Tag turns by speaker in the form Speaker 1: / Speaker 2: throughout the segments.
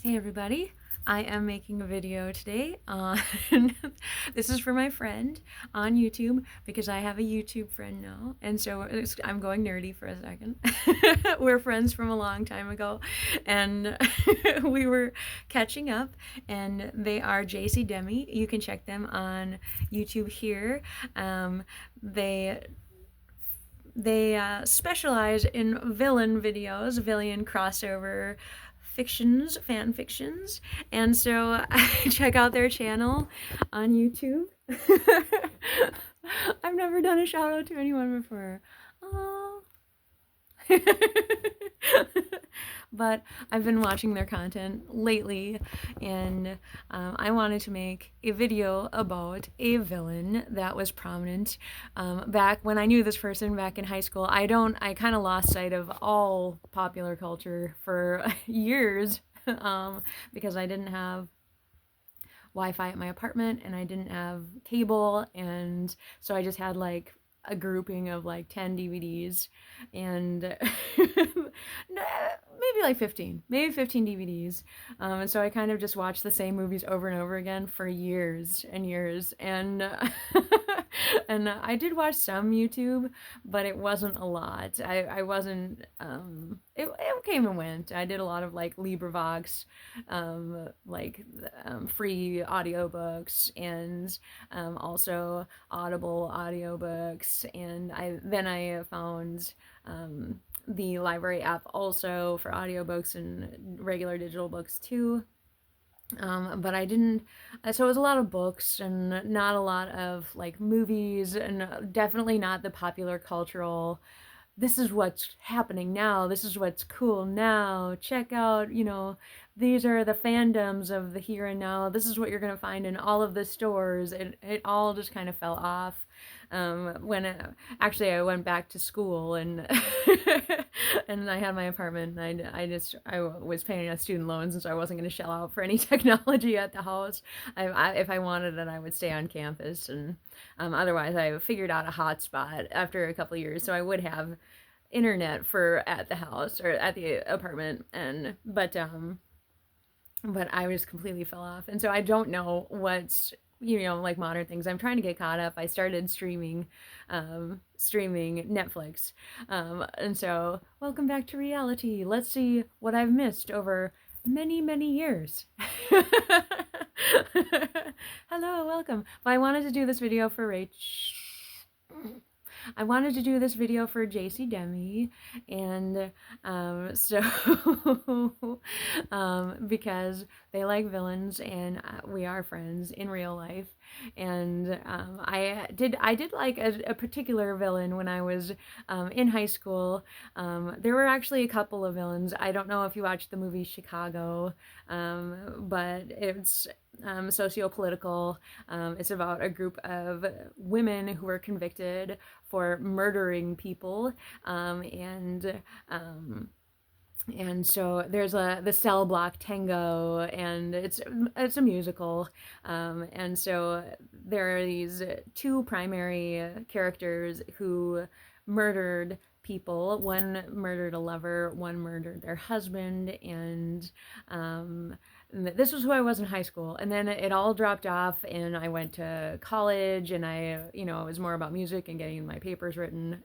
Speaker 1: Hey everybody, I am making a video today on, this is for my friend on YouTube because I have a YouTube friend now, and so I'm going nerdy for a second. We're friends from a long time ago, and we were catching up, and they are JC Demi. You can check them on YouTube here. They specialize in villain videos, villain crossover fictions, fan fictions, and so check out their channel on YouTube. I've never done a shout out to anyone before. Oh. But I've been watching their content lately, and I wanted to make a video about a villain that was prominent back when I knew this person back in high school. I kind of lost sight of all popular culture for years because I didn't have Wi-Fi at my apartment and I didn't have cable, and so I just had like a grouping of like 10 DVDs and maybe like 15, maybe 15 DVDs. And so I kind of just watched the same movies over and over again for years and years. And and I did watch some YouTube, but it wasn't a lot. I wasn't, it came and went. I did a lot of like LibriVox, free audiobooks, and also Audible audiobooks, and I found the library app also for audiobooks and regular digital books too. But I didn't, so it was a lot of books and not a lot of like movies, and definitely not the popular cultural, this is what's happening now, this is what's cool now, check out, these are the fandoms of the here and now, this is what you're gonna find in all of the stores. It all just kind of fell off when actually I went back to school, and and I had my apartment, and I was paying student loans, and so I wasn't going to shell out for any technology at the house. If I wanted it, I would stay on campus, and otherwise I figured out a hotspot after a couple of years, so I would have internet for at the house or at the apartment, and but I just completely fell off, and so I don't know what's like modern things. I'm trying to get caught up. I started streaming Netflix, and so welcome back to reality. Let's see what I've missed over many years. Hello, welcome. But I wanted to do this video for I wanted to do this video for JC Demi, and because they like villains, and we are friends in real life, and I did like a particular villain when I was in high school. There were actually a couple of villains. I don't know if you watched the movie Chicago, but it's socio-political. It's about a group of women who were convicted for murdering people, and so there's the cell block tango, and it's a musical, and so there are these two primary characters who murdered people. One murdered a lover, one murdered their husband, and this was who I was in high school, and then it all dropped off, and I went to college, and it was more about music and getting my papers written.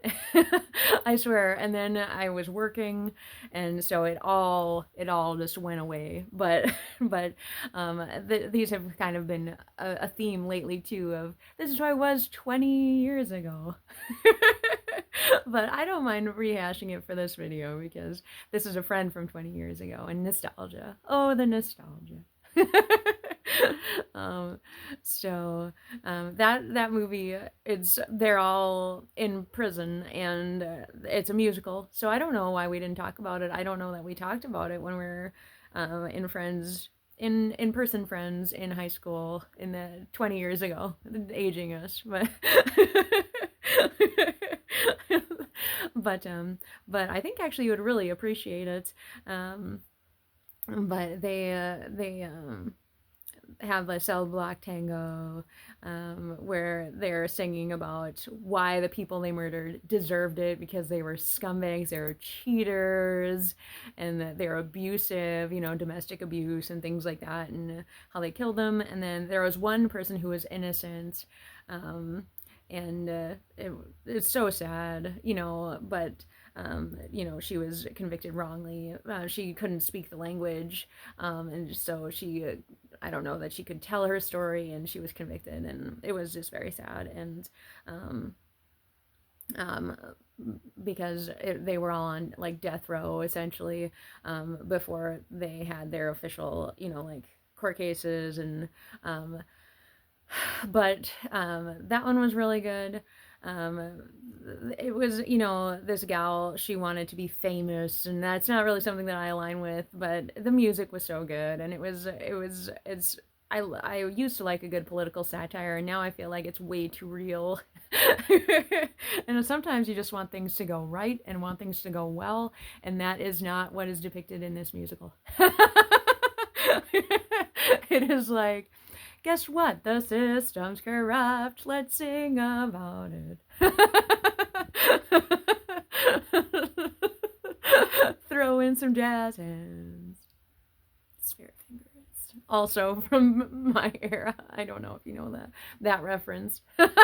Speaker 1: I swear. And then I was working, and so it all just went away. But these have kind of been a theme lately too, of this is who I was 20 years ago. But I don't mind rehashing it for this video because this is a friend from 20 years ago, and nostalgia. Oh, the nostalgia. That movie, they're all in prison, and it's a musical. So I don't know why we didn't talk about it. I don't know that we talked about it when we were in-person friends in high school in the 20 years ago, aging us, but but I think actually you would really appreciate it. But have the cell block tango, where they're singing about why the people they murdered deserved it because they were scumbags, they were cheaters, and that they're abusive, domestic abuse and things like that, and how they killed them. And then there was one person who was innocent, and it's so sad, but she was convicted wrongly. She couldn't speak the language, and so I don't know that she could tell her story, and she was convicted, and it was just very sad. And um, um, because they were all on like death row essentially, before they had their official, like court cases. And um, but that one was really good. Um, it was, this gal, she wanted to be famous, and that's not really something that I align with, but the music was so good, and I used to like a good political satire, and now I feel like it's way too real. And sometimes you just want things to go right and want things to go well, and that is not what is depicted in this musical. It is like, guess what? The system's corrupt. Let's sing about it. Throw in some jazz hands. Spirit fingers. Also from my era. I don't know if you know that reference. But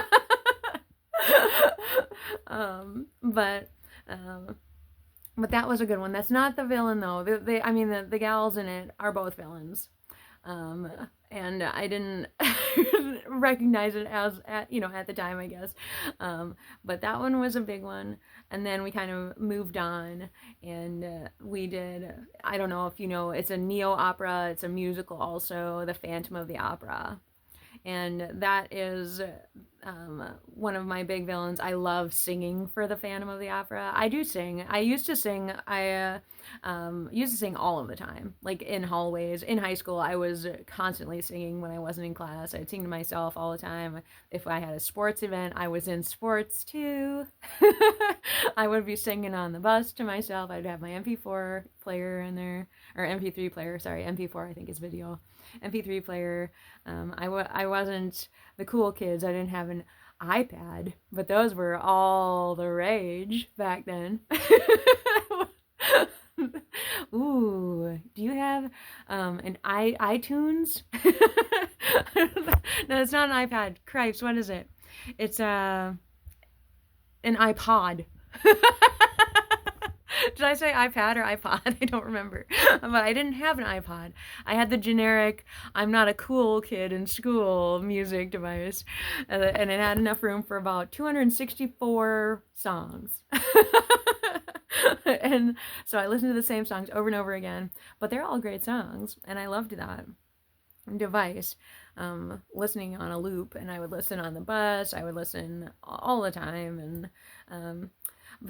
Speaker 1: but that was a good one. That's not the villain though. The gals in it are both villains. Um, and I didn't recognize it at the time, I guess. But that one was a big one. And then we kind of moved on, and we did, I don't know if you know, it's a neo opera, it's a musical also, The Phantom of the Opera. And that is one of my big villains. I love singing for the Phantom of the Opera. I do sing. I used to sing. I used to sing all of the time, like in hallways. In high school, I was constantly singing when I wasn't in class. I'd sing to myself all the time. If I had a sports event, I was in sports too. I would be singing on the bus to myself. I'd have my MP4 player in there, or MP3 player. Sorry, MP4 I think is video. MP3 player. I wasn't the cool kids. I didn't have an iPad, but those were all the rage back then. Ooh, do you have an iTunes? No, it's not an iPad. Cripes, what is it? It's an iPod. Did I say iPad or iPod? I don't remember. But I didn't have an iPod. I had the generic, I'm not a cool kid in school music device. And it had enough room for about 264 songs. And so I listened to the same songs over and over again. But they're all great songs. And I loved that device. Listening on a loop. And I would listen on the bus. I would listen all the time. And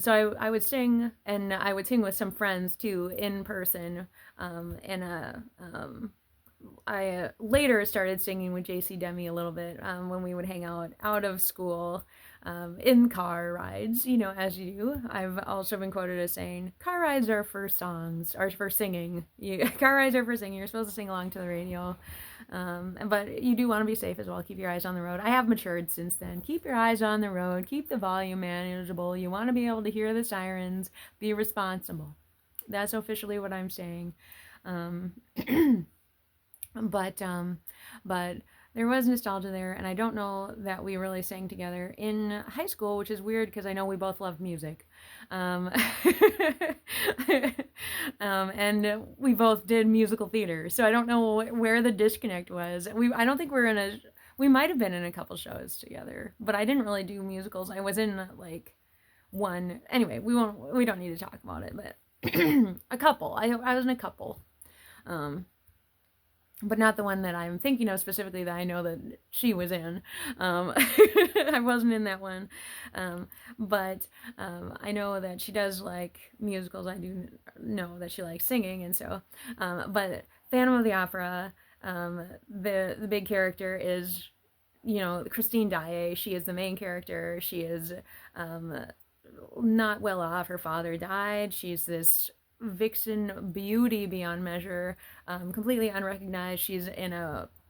Speaker 1: so I would sing, and I would sing with some friends too in person. I later started singing with JC Demi a little bit when we would hang out of school, in car rides, as you do. I've also been quoted as saying, car rides are for songs, or for singing. Car rides are for singing. You're supposed to sing along to the radio. But you do want to be safe as well. Keep your eyes on the road. I have matured since then. Keep your eyes on the road. Keep the volume manageable. You want to be able to hear the sirens. Be responsible. That's officially what I'm saying. But there was nostalgia there, and I don't know that we really sang together in high school, which is weird because I know we both love music. And we both did musical theater, so I don't know where the disconnect was. I don't think we might have been in a couple shows together, but I didn't really do musicals. I was in like one. Anyway, we don't need to talk about it, but a couple. I was in a couple. But not the one that I'm thinking of specifically that I know that she was in. I wasn't in that one. But I know that she does like musicals. I do know that she likes singing, and so. But Phantom of the Opera, the big character is, Christine Daae. She is the main character. She is not well off. Her father died. She's this vixen beauty beyond measure, completely unrecognized. She's in a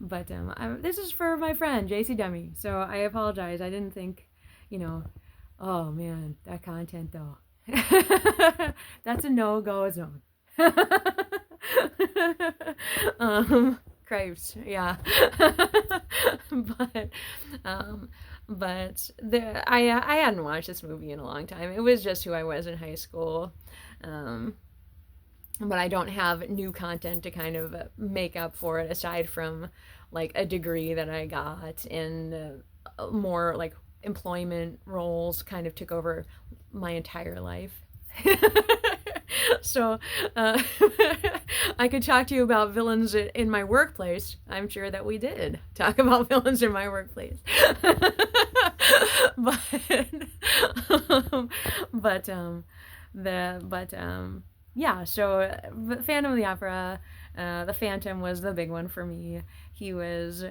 Speaker 1: But this is for my friend JC Demi, so I apologize. I didn't think, you know, oh man, that content though. That's a no-go zone. Cripes, yeah. but um I hadn't watched this movie in a long time. It was just who I was in high school. Um but I don't have new content to kind of make up for it aside from like a degree that I got and more like employment roles kind of took over my entire life. So I could talk to you about villains in my workplace. I'm sure that we did talk about villains in my workplace. but but yeah, so Phantom of the Opera, the Phantom was the big one for me. He was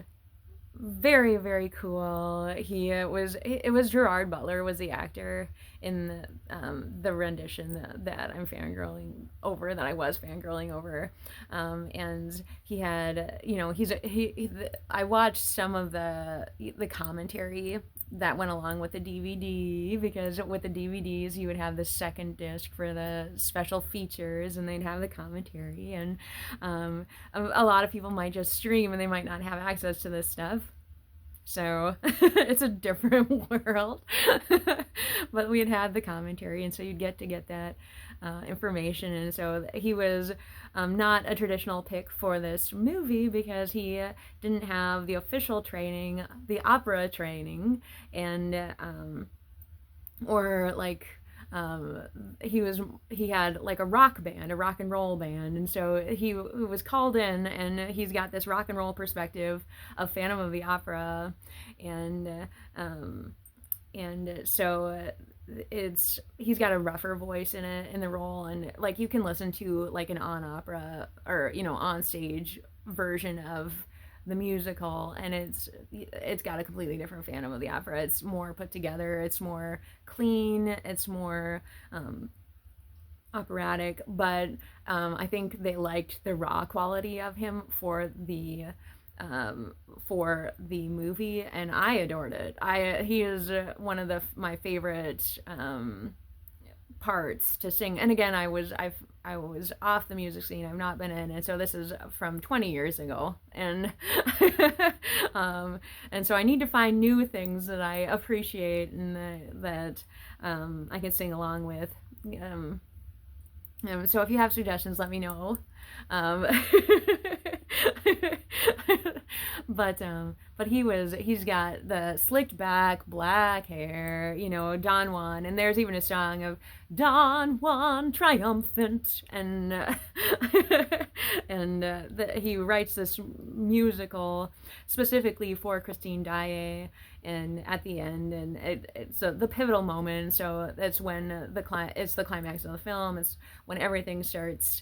Speaker 1: very, very cool. It was Gerard Butler was the actor in the rendition that I'm fangirling over, that I was fangirling over. And he had, I watched some of the commentary that went along with the DVD, because with the DVDs you would have the second disc for the special features and they'd have the commentary, and a lot of people might just stream and they might not have access to this stuff. So it's a different world. But we had the commentary, and so you'd get that information. And so he was not a traditional pick for this movie because he didn't have the official training, the opera training, and or like he had like a rock band, a rock and roll band, and so he was called in, and he's got this rock and roll perspective of Phantom of the Opera, and so he's got a rougher voice in the role, and like you can listen to like an on opera or on stage version of the musical, and it's got a completely different Phantom of the Opera. It's more put together, it's more clean, it's more operatic, but I think they liked the raw quality of him for the movie, and I adored it. He is one of my favorite parts to sing. And again, I was off the music scene. I've not been in, and so this is from 20 years ago, and and so I need to find new things that I appreciate and that I can sing along with. So if you have suggestions, let me know. But he's got the slicked back black hair, Don Juan, and there's even a song of Don Juan triumphant, and he writes this musical specifically for Christine Daae, and at the end, and it's the pivotal moment. So that's when it's the climax of the film. It's when everything starts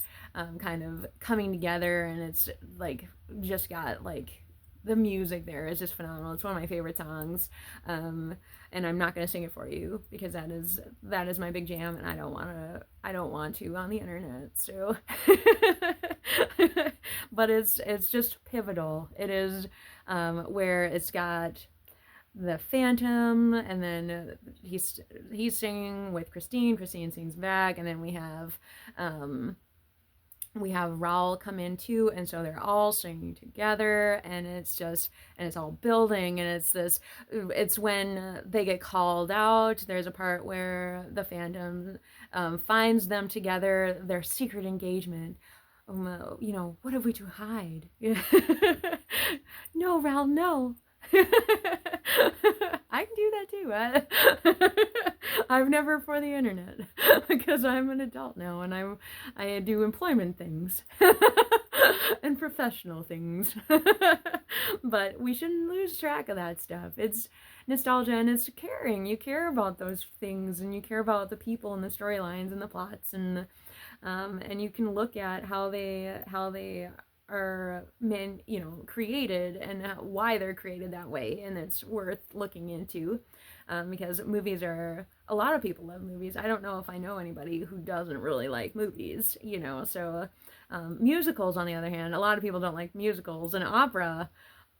Speaker 1: kind of coming together, and it's like just got like the music there is just phenomenal. It's one of my favorite songs, and I'm not going to sing it for you because that is my big jam, and I don't want to on the internet. So but it's just pivotal. It is where it's got the Phantom, and then he's singing with Christine sings back, and then we have Raoul come in too, and so they're all singing together, and it's all building, and it's when they get called out. There's a part where the Phantom finds them together, their secret engagement. What have we to hide? No, Raoul, no. I can do that too. I've never for the internet because I'm an adult now, and I do employment things and professional things. But we shouldn't lose track of that stuff. It's nostalgia, and it's caring. You care about those things, and you care about the people and the storylines and the plots, and you can look at how they are created, and why they're created that way, and it's worth looking into, because movies are, a lot of people love movies. I don't know if I know anybody who doesn't really like movies, so musicals, on the other hand, a lot of people don't like musicals, and opera,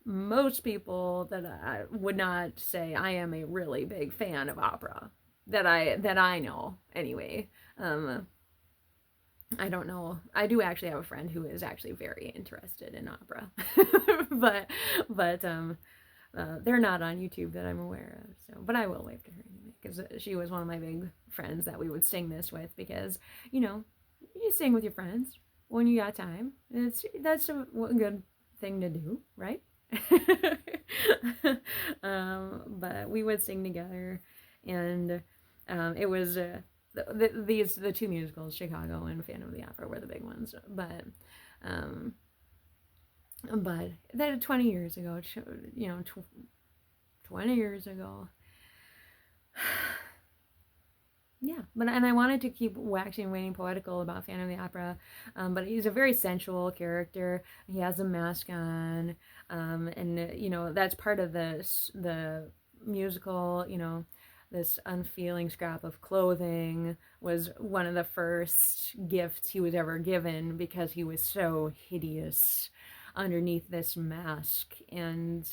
Speaker 1: most people that I would not say I am a really big fan of opera, that I know anyway. Um, I don't know. I do actually have a friend who is actually very interested in opera, but they're not on YouTube that I'm aware of. So, but I will wave to her anyway because she was one of my big friends that we would sing this with. Because you sing with your friends when you got time. That's a good thing to do, right? But we would sing together, and it was the two musicals, Chicago and Phantom of the Opera, were the big ones. But that 20 years ago, 20 years ago. Yeah, and I wanted to keep waxing and waning poetical about Phantom of the Opera, but he's a very sensual character. He has a mask on, and that's part of the musical. This unfeeling scrap of clothing was one of the first gifts he was ever given because he was so hideous underneath this mask, and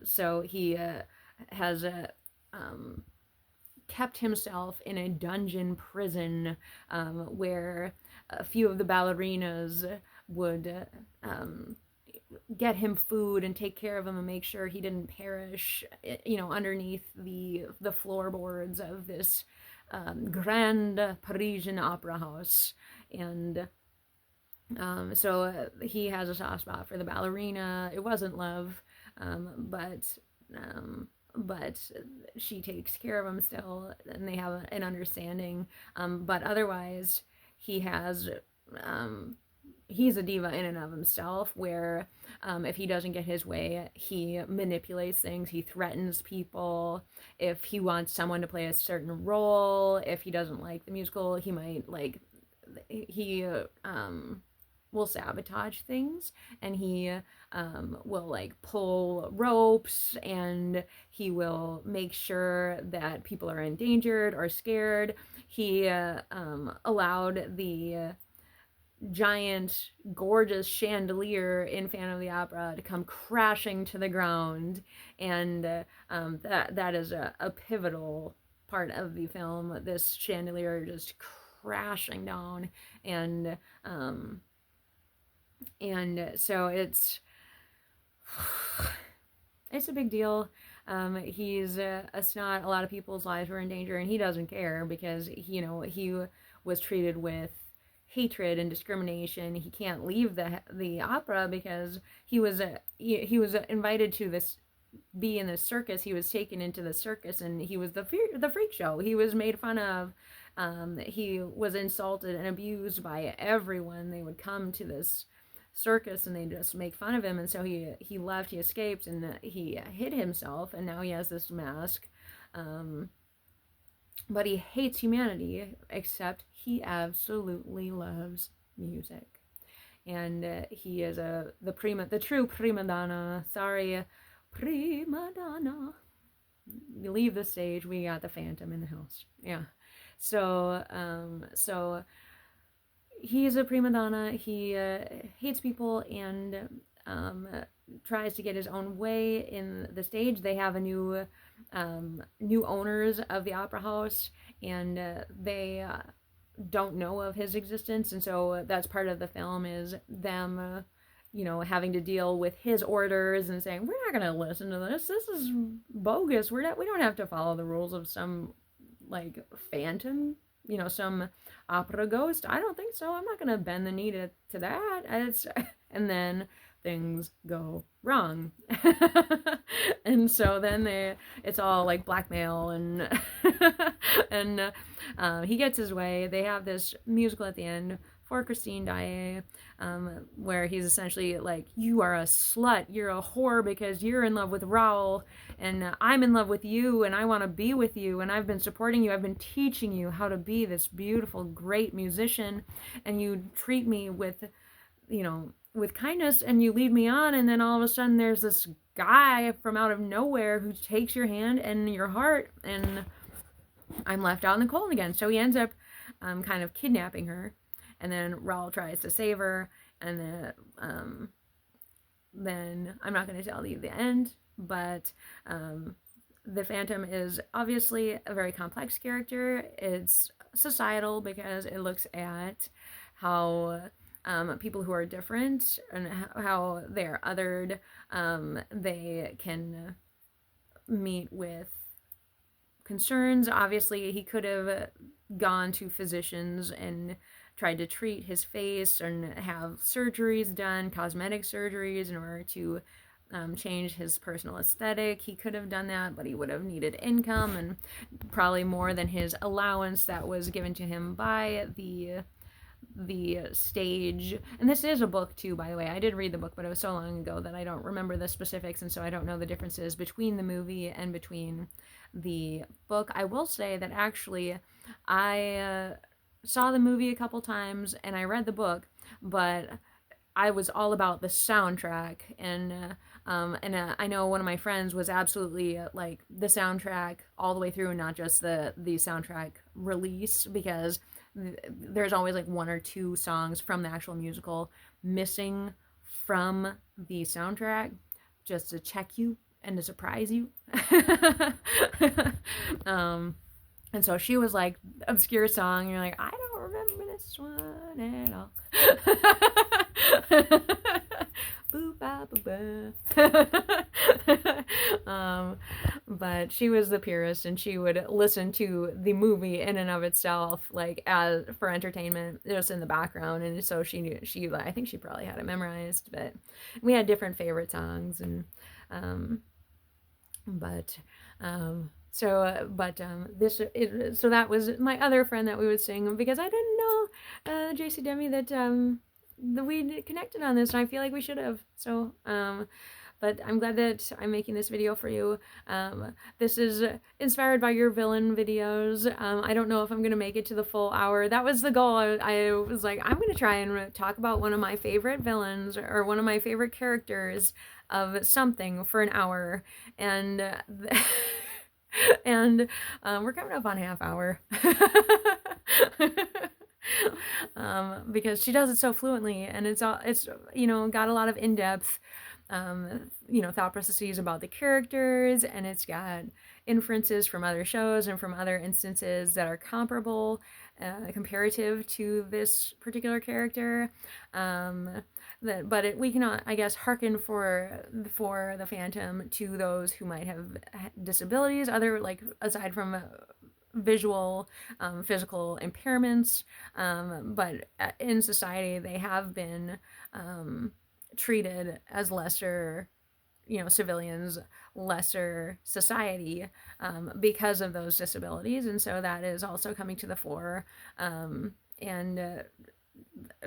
Speaker 1: so he has a kept himself in a dungeon prison where a few of the ballerinas would get him food and take care of him and make sure he didn't perish, underneath the floorboards of this grand Parisian opera house. And so he has a soft spot for the ballerina. It wasn't love, but she takes care of him still, and they have an understanding. But otherwise, he has he's a diva in and of himself, where if he doesn't get his way, he manipulates things, he threatens people. If he wants someone to play a certain role, if he doesn't like the musical, he might he will sabotage things, and he will pull ropes, and he will make sure that people are endangered or scared. He allowed the giant gorgeous chandelier in Phantom of the Opera to come crashing to the ground, and that is a pivotal part of the film, this chandelier just crashing down. And so it's a big deal. He's a snot. A lot of people's lives were in danger, and he doesn't care because he was treated with hatred and discrimination. He can't leave the opera because he was invited to be in the circus. He was taken into the circus, and he was the freak show. He was made fun of. He was insulted and abused by everyone. They would come to this circus and they just make fun of him, and so he left, he escaped, and he hid himself, and now he has this mask. But he hates humanity, except he absolutely loves music. And he is the true prima donna. Sorry, prima donna. You leave the stage, we got the Phantom in the house. Yeah. So he is a prima donna. He hates people and tries to get his own way in the stage. They have a new owners of the opera house, and they don't know of his existence, and so that's part of the film, is them having to deal with his orders and saying, we're not going to listen to this is bogus, we don't have to follow the rules of some phantom, some opera ghost. I don't think so. I'm not going to bend the knee to that. And then things go wrong. And so then it's all blackmail, and and he gets his way. They have this musical at the end for Christine Daae, where he's essentially you are a slut, you're a whore because you're in love with Raoul, and I'm in love with you, and I want to be with you, and I've been supporting you, I've been teaching you how to be this beautiful, great musician, and you treat me with kindness, and you lead me on, and then all of a sudden there's this guy from out of nowhere who takes your hand and your heart, and I'm left out in the cold again. So he ends up kind of kidnapping her, and then Raoul tries to save her, and then I'm not going to tell you the end, but the Phantom is obviously a very complex character. It's societal because it looks at how people who are different and how they're othered, they can meet with concerns. Obviously, he could have gone to physicians and tried to treat his face and have surgeries done, cosmetic surgeries, in order to change his personal aesthetic. He could have done that, but he would have needed income, and probably more than his allowance that was given to him by the stage. And this is a book too, by the way. I did read the book, but it was so long ago that I don't remember the specifics, and so I don't know the differences between the movie and between the book. I will say that actually I saw the movie a couple times and I read the book, but I was all about the soundtrack, and I know one of my friends was absolutely like the soundtrack all the way through, and not just the soundtrack release, because there's always like one or two songs from the actual musical missing from the soundtrack, just to check you and to surprise you. And so she was like, obscure song, and you're like, I don't remember this one at all. Boop, ba, ba, ba. But she was the purist, and she would listen to the movie in and of itself, like as for entertainment, just in the background. And so she knew, I think she probably had it memorized. But we had different favorite songs, and so that was my other friend that we would sing, because I didn't know, JC Demi, that we connected on this, and I feel like we should have. So but I'm glad that I'm making this video for you. This is inspired by your villain videos. I don't know if I'm gonna make it to the full hour. That was the goal. I was like, I'm gonna try and talk about one of my favorite villains, or one of my favorite characters of something, for an hour, and and we're coming up on half hour. Because she does it so fluently, and it's got a lot of in-depth thought processes about the characters, and it's got inferences from other shows and from other instances that are comparable, comparative to this particular character. We cannot, I guess, hearken for the Phantom to those who might have disabilities, other, like, aside from visual, physical impairments, but in society they have been treated as lesser, civilians, lesser society, because of those disabilities. And so that is also coming to the fore, and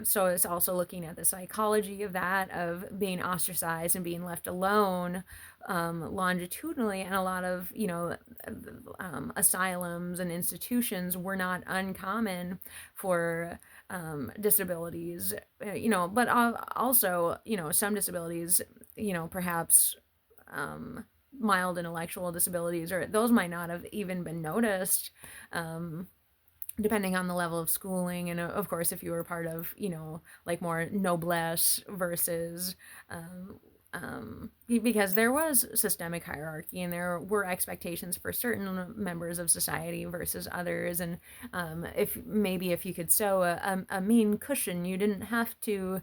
Speaker 1: so it's also looking at the psychology of that, of being ostracized and being left alone, longitudinally. And a lot of asylums and institutions were not uncommon for disabilities, but also some disabilities, perhaps mild intellectual disabilities, or those might not have even been noticed, depending on the level of schooling. And of course, if you were part of, like more noblesse versus, because there was systemic hierarchy, and there were expectations for certain members of society versus others. And if you could sew a mean cushion, you didn't have to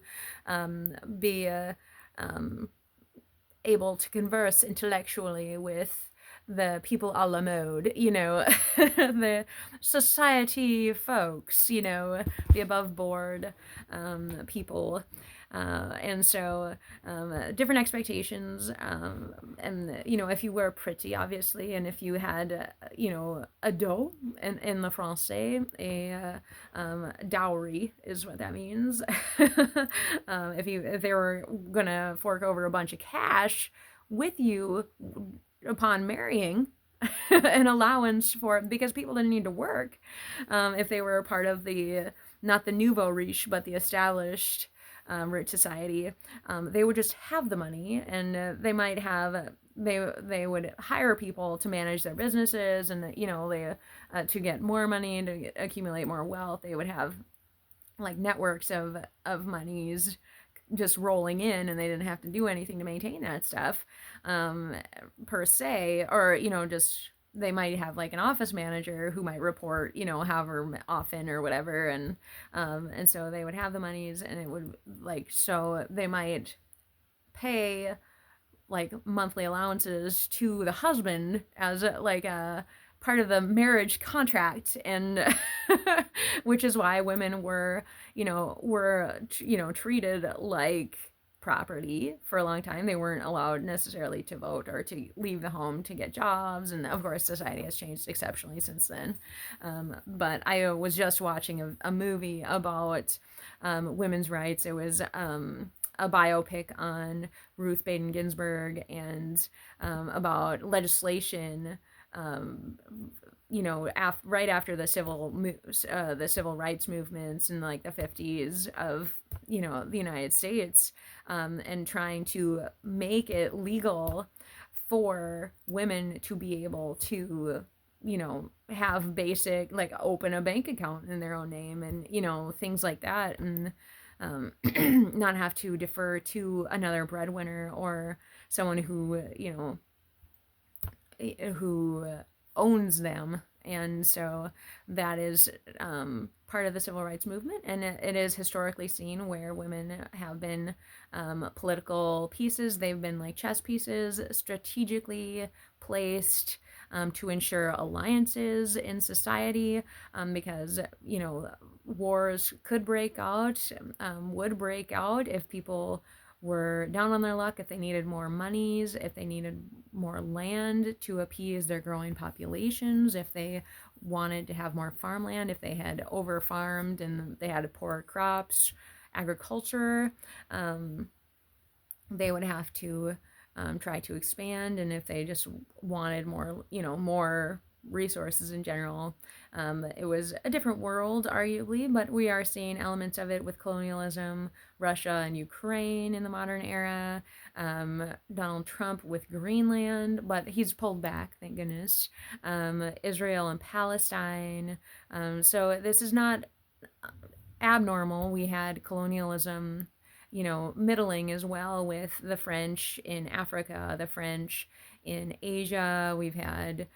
Speaker 1: be able to converse intellectually with the people a la mode, the society folks, the above board people. And so different expectations, and if you were pretty, obviously, and if you had a dot in the Francais, a dowry is what that means. If they were gonna fork over a bunch of cash with you upon marrying, an allowance for, because people didn't need to work, if they were a part of the, not the nouveau riche, but the established rich society, they would just have the money, and they might have, they would hire people to manage their businesses, and they to get more money and to accumulate more wealth. They would have like networks of monies just rolling in, and they didn't have to do anything to maintain that stuff, per se, or just they might have like an office manager who might report, however often or whatever, and so they would have the monies, and it would like so they might pay like monthly allowances to the husband as like a part of the marriage contract, and which is why women were treated like property for a long time. They weren't allowed necessarily to vote or to leave the home to get jobs, and of course society has changed exceptionally since then. But I was just watching a movie about women's rights. It was a biopic on Ruth Bader Ginsburg, and about legislation, um, right after the civil rights movements in like the 50s of the United States, and trying to make it legal for women to be able to have basic, like, open a bank account in their own name, and things like that, and not have to defer to another breadwinner or someone who owns them. And so that is part of the civil rights movement, and it is historically seen where women have been political pieces. They've been like chess pieces, strategically placed to ensure alliances in society, because wars could break out, would break out if people were down on their luck, if they needed more monies, if they needed more land to appease their growing populations, if they wanted to have more farmland, if they had over farmed and they had poor crops, agriculture, they would have to try to expand. And if they just wanted more resources in general, it was a different world, arguably, but we are seeing elements of it with colonialism, Russia and Ukraine in the modern era, Donald Trump with Greenland, but he's pulled back, thank goodness, Israel and Palestine. So this is not abnormal. We had colonialism, middling as well, with the French in Africa, the French in Asia. We've had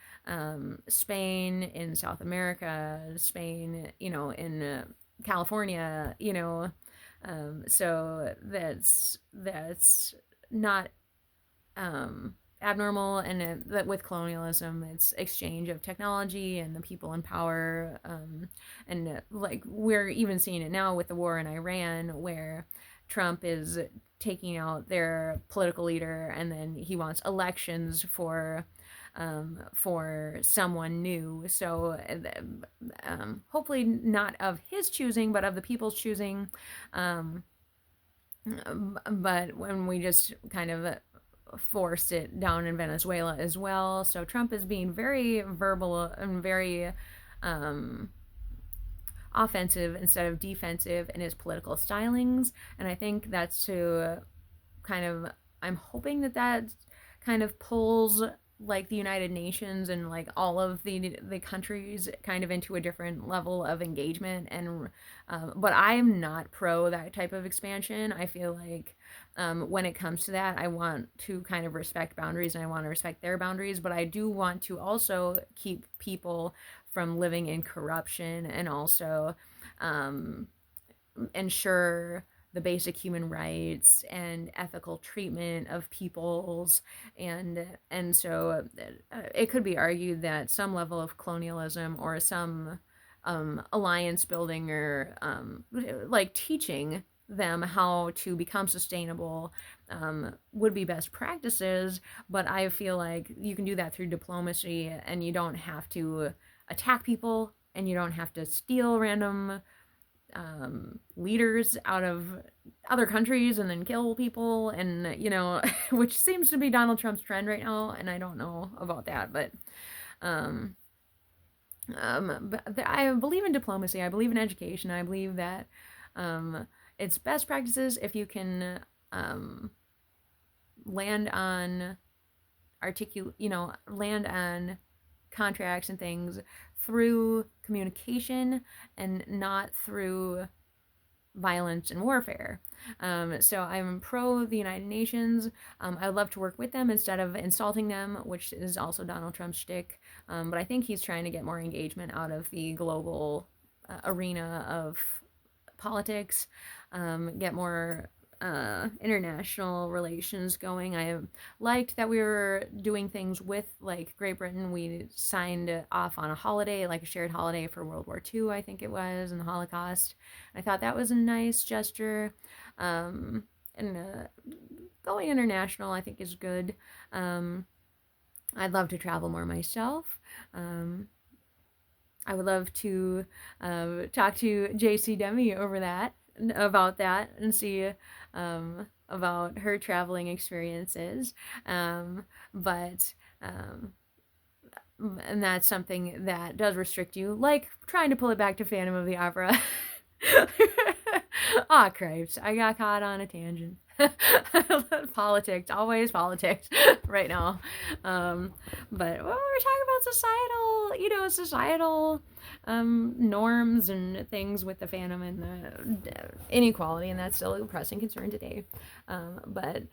Speaker 1: Spain in South America, Spain, in California, so that's not abnormal. And that with colonialism, it's exchange of technology and the people in power, and like we're even seeing it now with the war in Iran, where Trump is taking out their political leader, and then he wants elections for someone new. So hopefully not of his choosing, but of the people's choosing. But when we just kind of forced it down in Venezuela as well. So Trump is being very verbal and very offensive instead of defensive in his political stylings, and I think that's to kind of, I'm hoping that kind of pulls like the United Nations and like all of the countries kind of into a different level of engagement. And but I'm not pro that type of expansion. I feel like when it comes to that, I want to kind of respect boundaries, and I want to respect their boundaries, but I do want to also keep people from living in corruption, and also ensure the basic human rights and ethical treatment of peoples. And so it could be argued that some level of colonialism or some alliance building, or like teaching them how to become sustainable, would be best practices. But I feel like you can do that through diplomacy, and you don't have to attack people, and you don't have to steal random leaders out of other countries and then kill people, and which seems to be Donald Trump's trend right now, and I don't know about that, but I believe in diplomacy, I believe in education, I believe that it's best practices if you can land on land on contracts and things through communication, and not through violence and warfare. So I'm pro the United Nations. I would love to work with them instead of insulting them, which is also Donald Trump's shtick. But I think he's trying to get more engagement out of the global arena of politics, get more international relations going. I liked that we were doing things with like Great Britain. We signed off on a holiday, like a shared holiday for World War II, I think it was, and the Holocaust. I thought that was a nice gesture. And going international, I think, is good. I'd love to travel more myself. I would love to talk to JC Demi about that and see about her traveling experiences. But and that's something that does restrict you, like trying to pull it back to Phantom of the Opera. Ah, cripes, I got caught on a tangent. Politics, always politics right now. But well, we're talking about societal norms and things with the Phantom and the inequality, and that's still a pressing concern today. But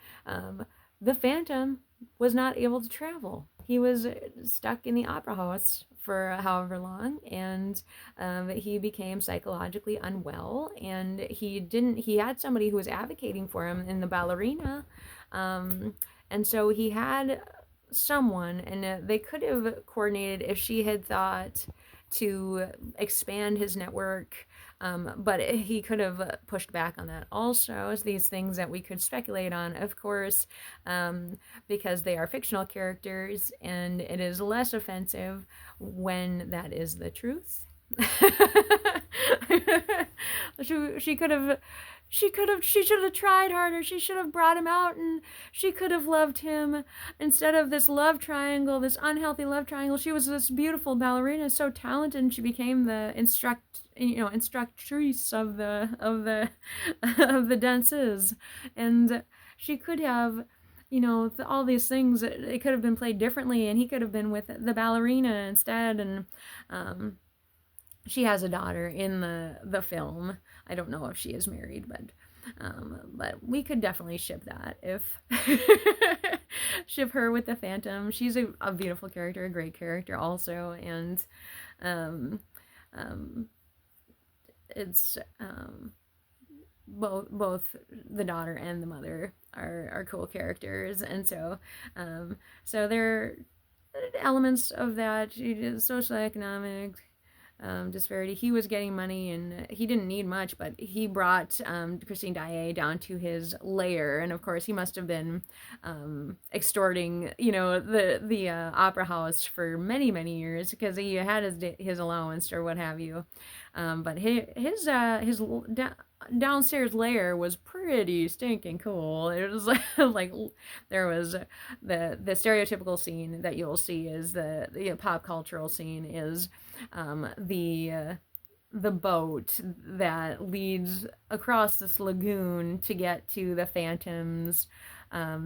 Speaker 1: the Phantom was not able to travel. He was stuck in the opera house for however long, and he became psychologically unwell, and he had somebody who was advocating for him in the ballerina, and so he had someone, and they could have coordinated if she had thought to expand his network, but he could have pushed back on that also, as these things that we could speculate on, of course, because they are fictional characters, and it is less offensive when that is the truth. She should have tried harder. She should have brought him out, and she could have loved him instead of this love triangle, this unhealthy love triangle. She was this beautiful ballerina, so talented, and she became the instructrice of the of the dances, and she could have, all these things. It could have been played differently, and he could have been with the ballerina instead. And she has a daughter in the film. I don't know if she is married, but we could definitely ship that if ship her with the Phantom. She's a beautiful character, a great character also, and it's both the daughter and the mother are cool characters, and so there are elements of that, socioeconomic disparity. He was getting money, and he didn't need much, but he brought Christine Daae down to his lair, and of course he must have been extorting, the opera house for many years, because he had his allowance or what have you. But his downstairs lair was pretty stinking cool. It was like there was the stereotypical scene that you'll see is the pop cultural scene is the boat that leads across this lagoon to get to the Phantom's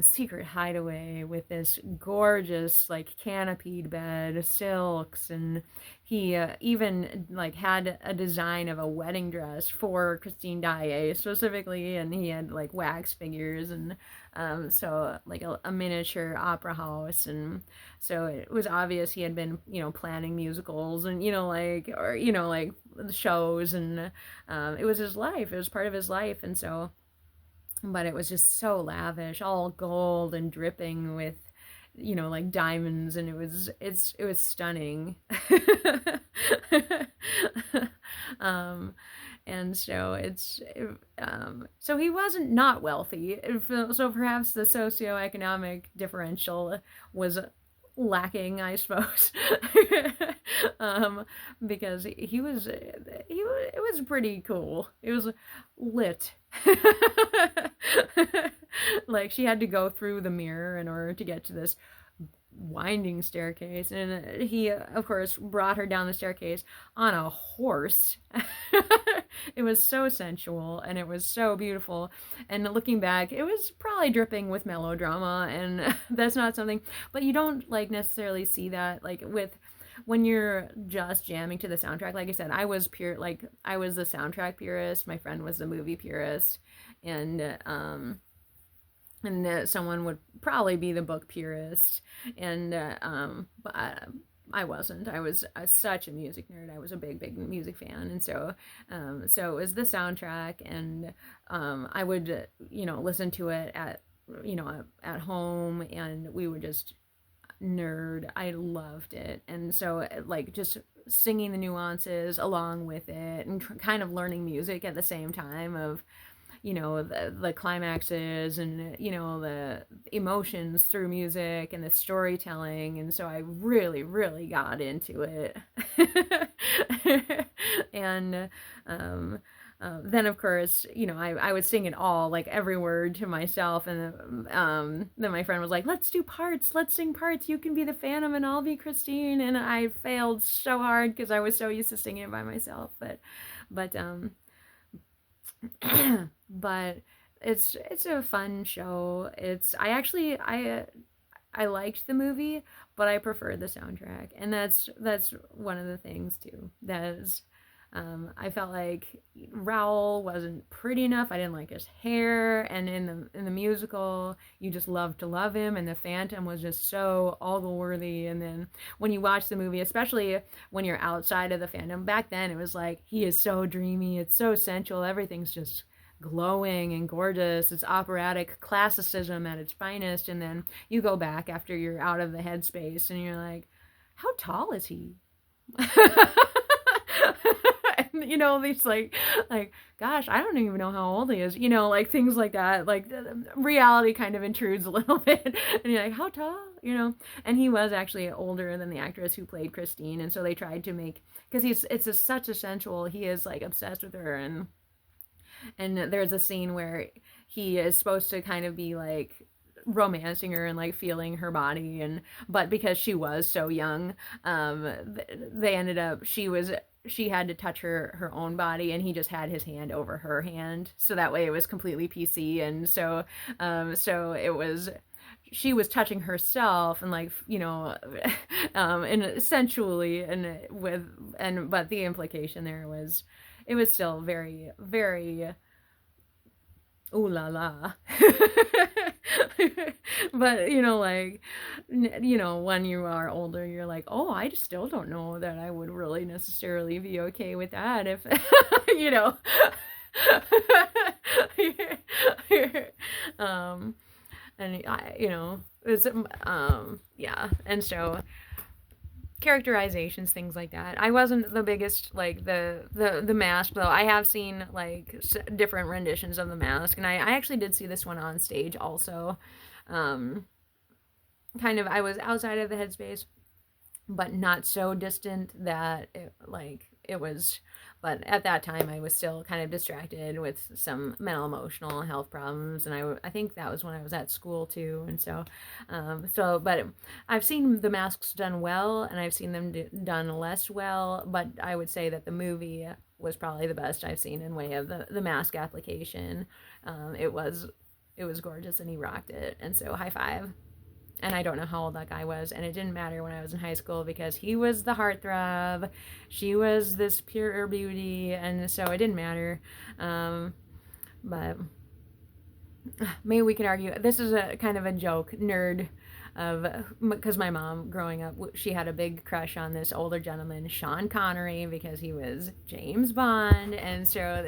Speaker 1: secret hideaway, with this gorgeous like canopied bed, silks, and he even like had a design of a wedding dress for Christine Daae specifically, and he had like wax figures, and so like a miniature opera house, and so it was obvious he had been planning musicals and like shows, and it was his life, it was part of his life, and so. But it was just so lavish, all gold and dripping with, like diamonds, and it was stunning. And so so he wasn't not wealthy. So perhaps the socioeconomic differential was lacking, I suppose. Because it was pretty cool. It was lit. Like she had to go through the mirror in order to get to this winding staircase, and he of course brought her down the staircase on a horse. It was so sensual, and it was so beautiful, and looking back it was probably dripping with melodrama, and that's not something, but you don't like necessarily see that like with when you're just jamming to the soundtrack, like I said, I was the soundtrack purist. My friend was the movie purist, and someone would probably be the book purist, but I wasn't. I was such a music nerd. I was a big music fan, and so it was the soundtrack, and I would listen to it at home, and we would just nerd. I loved it, and so like just singing the nuances along with it, and kind of learning music at the same time of the climaxes and the emotions through music and the storytelling, and so I really got into it. And then of course I would sing it all, like every word to myself, and then my friend was like, let's do parts, let's sing parts, you can be the Phantom and I'll be Christine, and I failed so hard because I was so used to singing it by myself, but but it's a fun show. I liked the movie, but I preferred the soundtrack, and that's one of the things too. That is, I felt like Raoul wasn't pretty enough. I didn't like his hair, and in the musical, you just loved to love him, and the Phantom was just so ogle-worthy. And then when you watch the movie, especially when you're outside of the Phantom, back then it was like he is so dreamy, it's so sensual, everything's just glowing and gorgeous. It's operatic classicism at its finest. And then you go back after you're out of the headspace, and you're like, how tall is he? These like gosh, I don't even know how old he is, like things like that, like reality kind of intrudes a little bit, and you're like, how tall, and he was actually older than the actress who played Christine, and so they tried to make, because such a sensual, he is like obsessed with her, and there's a scene where he is supposed to kind of be like romancing her and like feeling her body, but because she was so young, they ended up, she had to touch her own body, and he just had his hand over her hand, so that way it was completely PC. And so it was, she was touching herself and like and sensually, but the implication there was, it was still very ooh la la. But like when you are older, you're like, oh, I just still don't know that I would really necessarily be okay with that if and it's yeah. And so characterizations, things like that. I wasn't the biggest, like the Mask, though. I have seen like different renditions of the Mask, and I actually did see this one on stage also. Kind of, I was outside of the headspace, but not so distant that it was, but at that time I was still kind of distracted with some mental emotional health problems, and I think that was when I was at school too. And but I've seen the Masks done well, and I've seen them done less well, but I would say that the movie was probably the best I've seen in way of the Mask application. It was gorgeous, and he rocked it, and so high five. And I don't know how old that guy was, and it didn't matter when I was in high school, because he was the heartthrob, she was this pure beauty, and so it didn't matter. But maybe we could argue, this is a kind of a joke, nerd, because my mom growing up, she had a big crush on this older gentleman, Sean Connery, because he was James Bond, and so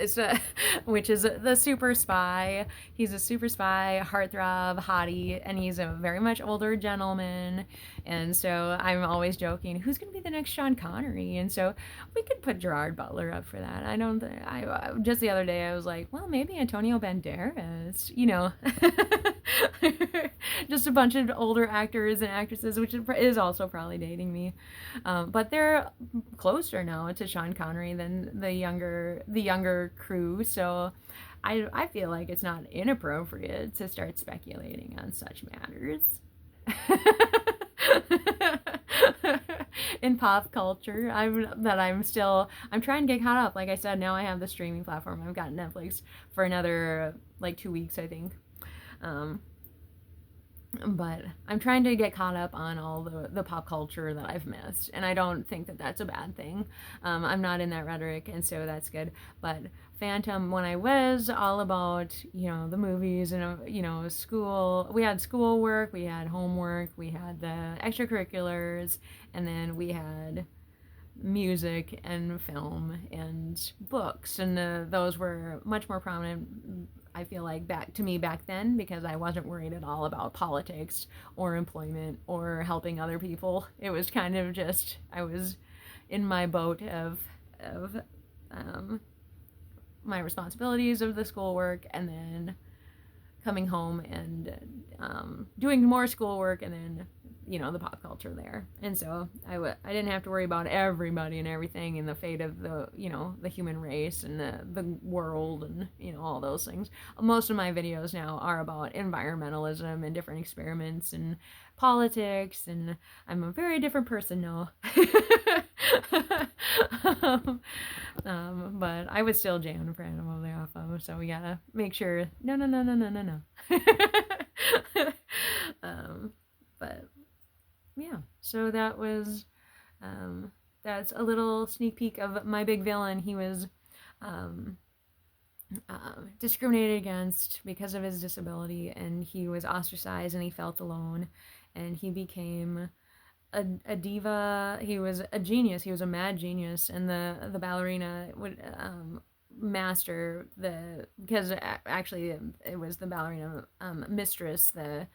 Speaker 1: which is the super spy. He's a super spy, heartthrob, hottie, and he's a very much older gentleman. And so I'm always joking, who's going to be the next Sean Connery? And so we could put Gerard Butler up for that. I just the other day I was like, well, maybe Antonio Banderas, just a bunch of older actors and actresses, which is also probably dating me, but they're closer now to Sean Connery than the younger crew. So I feel like it's not inappropriate to start speculating on such matters. In pop culture, I'm trying to get caught up. Like I said, now I have the streaming platform. I've got Netflix for another like 2 weeks, I think. but I'm trying to get caught up on all the pop culture that I've missed, and I don't think that that's a bad thing. I'm not in that rhetoric, and so that's good. But Phantom, when I was all about, the movies and, school, we had schoolwork, we had homework, we had the extracurriculars, and then we had music and film and books, and those were much more prominent, I feel like, back then, because I wasn't worried at all about politics or employment or helping other people. It was kind of just, I was in my boat of um, my responsibilities of the schoolwork, and then coming home and doing more schoolwork, and then the pop culture there. And so I didn't have to worry about everybody and everything and the fate of the human race and the world and all those things. Most of my videos now are about environmentalism and different experiments and politics, and I'm a very different person now. But I was still jamming Phantom of the Opera, so we gotta make sure. No, no, no, no, no, no, no. But yeah, so that's a little sneak peek of my big villain. He was um, discriminated against because of his disability, and he was ostracized, and he felt alone, and he became a diva. He was a genius. He was a mad genius, and the ballerina would master the, because actually it was the ballerina mistress, the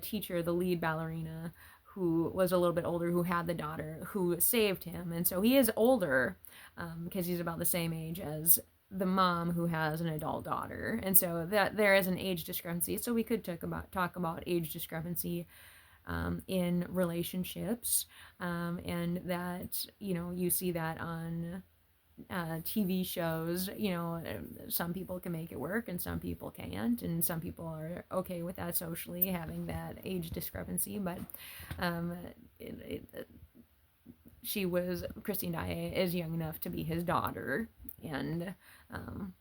Speaker 1: teacher, the lead ballerina, who was a little bit older, who had the daughter, who saved him. And so he is older, because he's about the same age as the mom, who has an adult daughter. And so that there is an age discrepancy. So we could talk about age discrepancy in relationships, and that you see that on TV shows. Some people can make it work and some people can't, and some people are okay with that socially, having that age discrepancy. But um, Christine Daae is young enough to be his daughter, um,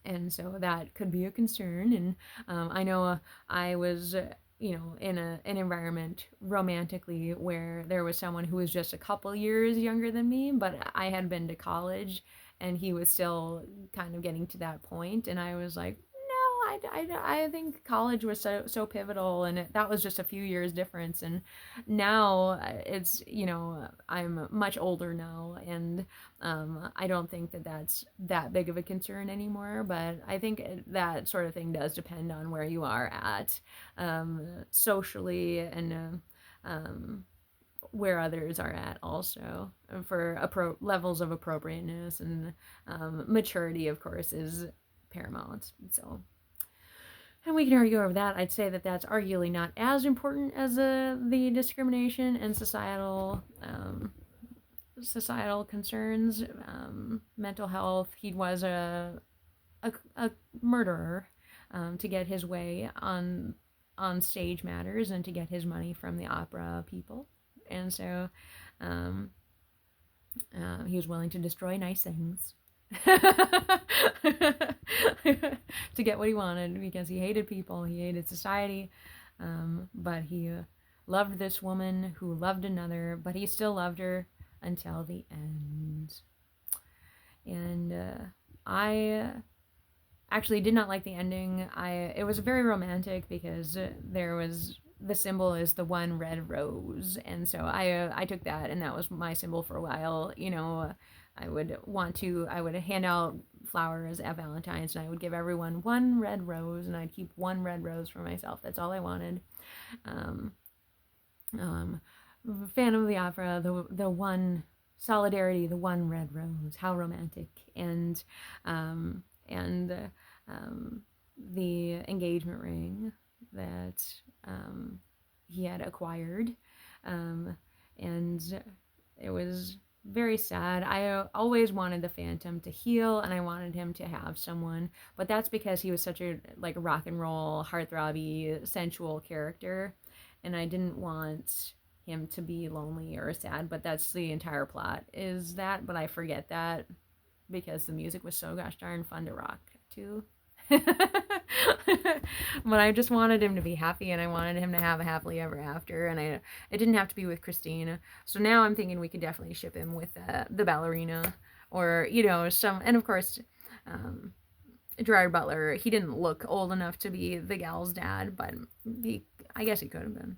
Speaker 1: and so that could be a concern. And I know I was in an environment romantically where there was someone who was just a couple years younger than me, but I had been to college, and he was still kind of getting to that point, and I was like, no, I think college was so pivotal, and that was just a few years difference. And now it's, I'm much older now, and I don't think that that's that big of a concern anymore. But I think that sort of thing does depend on where you are at socially, and where others are at also, for levels of appropriateness, and maturity, of course, is paramount. So, and we can argue over that. I'd say that that's arguably not as important as the discrimination and societal concerns, mental health. He was a murderer, to get his way on stage matters, and to get his money from the opera people. And so he was willing to destroy nice things to get what he wanted, because he hated people, he hated society, but he loved this woman who loved another, but he still loved her until the end. And I actually did not like the ending. It was very romantic, because the symbol is the one red rose, and so I took that, and that was my symbol for a while. I would hand out flowers at Valentine's, and I would give everyone one red rose, and I'd keep one red rose for myself. That's all I wanted. Phantom of the Opera, the one solidarity, the one red rose. How romantic. And the engagement ring that he had acquired, and it was very sad. I always wanted the Phantom to heal, and I wanted him to have someone, but that's because he was such a rock and roll, heartthrobby, sensual character, and I didn't want him to be lonely or sad. But that's the entire plot, is that. But I forget that, because the music was so gosh darn fun to rock to. but I just wanted him to be happy, and I wanted him to have a happily ever after, and it didn't have to be with Christine. So now I'm thinking we could definitely ship him with the ballerina, or some, and of course, Gerard Butler. He didn't look old enough to be the gal's dad, but I guess he could have been.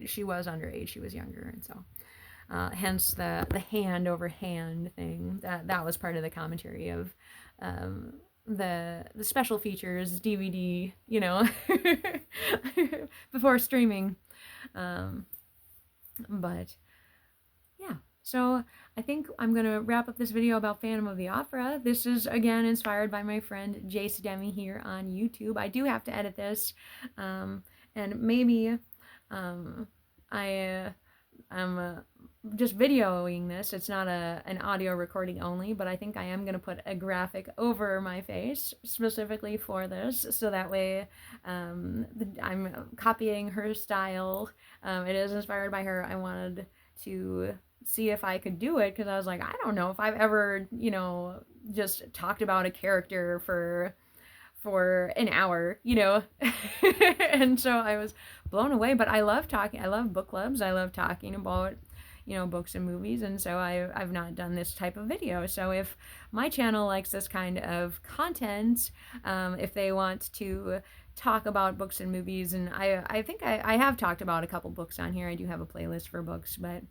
Speaker 1: She was underage. She was younger, and so. Hence the hand over hand thing. That was part of the commentary of the special features DVD, before streaming. But yeah, so I think I'm gonna wrap up this video about Phantom of the Opera. This is again inspired by my friend Jace Demi here on YouTube. I do have to edit this, and maybe I'm just videoing this. It's not an audio recording only, but I think I am going to put a graphic over my face specifically for this, so that way I'm copying her style. It is inspired by her. I wanted to see if I could do it, because I was like, I don't know if I've ever, just talked about a character for an hour, and so I was blown away. But I love talking. I love book clubs. I love talking about books and movies, and so I've not done this type of video. So if my channel likes this kind of content, if they want to talk about books and movies, and I think I have talked about a couple books on here. I do have a playlist for books, but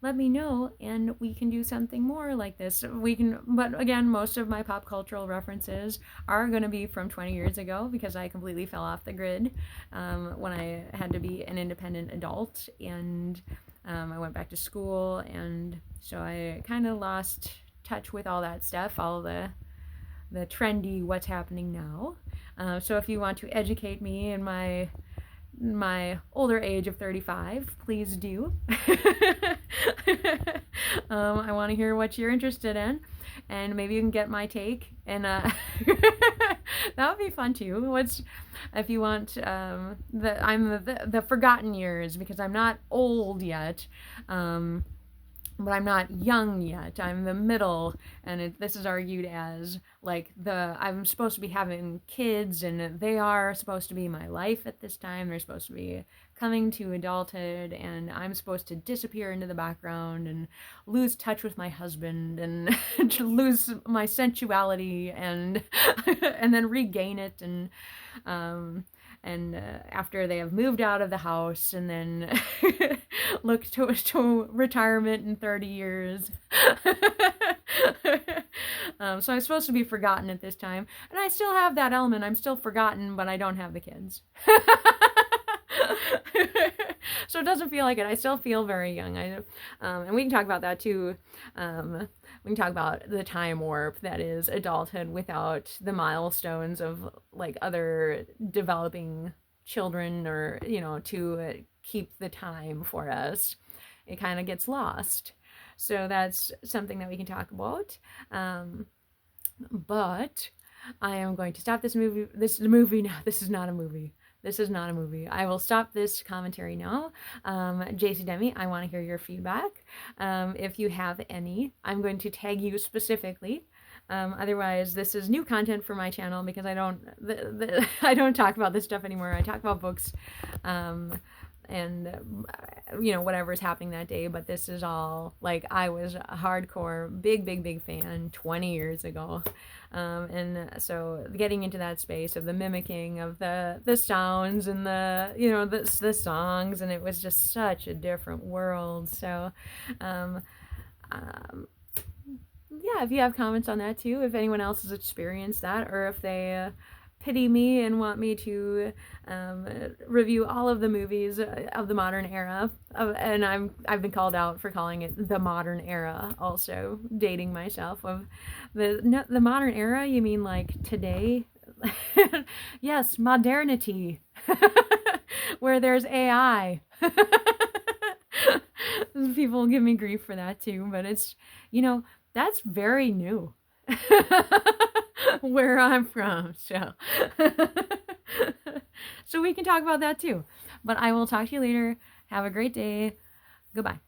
Speaker 1: let me know and we can do something more like this. But again, most of my pop cultural references are going to be from 20 years ago, because I completely fell off the grid when I had to be an independent adult, and I went back to school, and so I kind of lost touch with all that stuff, all the trendy what's happening now. So if you want to educate me in my older age of 35, please do. I want to hear what you're interested in, and maybe you can get my take, and that would be fun too. If you want the forgotten years, because I'm not old yet, but I'm not young yet. I'm the middle, and this is argued as like I'm supposed to be having kids, and they are supposed to be my life at this time. They're supposed to be coming to adulthood, and I'm supposed to disappear into the background and lose touch with my husband and lose my sensuality, and and then regain it, and after they have moved out of the house, and then look to retirement in 30 years. So I'm supposed to be forgotten at this time, and I still have that element. I'm still forgotten, but I don't have the kids. So it doesn't feel like it. I still feel very young. And we can talk about that too. We can talk about the time warp that is adulthood without the milestones of like other developing children, or to keep the time for us. It kind of gets lost. So that's something that we can talk about. But I am going to stop this movie. This is a movie now. This is not a movie. This is not a movie. I will stop this commentary now. JC Demi, I want to hear your feedback. If you have any, I'm going to tag you specifically. Otherwise, this is new content for my channel, because I don't talk about this stuff anymore. I talk about books, and whatever's happening that day. But this is all like, I was a hardcore big fan 20 years ago. And so getting into that space of the mimicking of the sounds and the songs, and it was just such a different world. So yeah, if you have comments on that too, if anyone else has experienced that, or if they pity me and want me to review all of the movies of the modern era, and I've been called out for calling it the modern era, also dating myself. Of the modern era, you mean like today? Yes, modernity, where there's AI. People give me grief for that too, but it's, that's very new. Where I'm from, so so we can talk about that too. But I will talk to you later. Have a great day. Goodbye.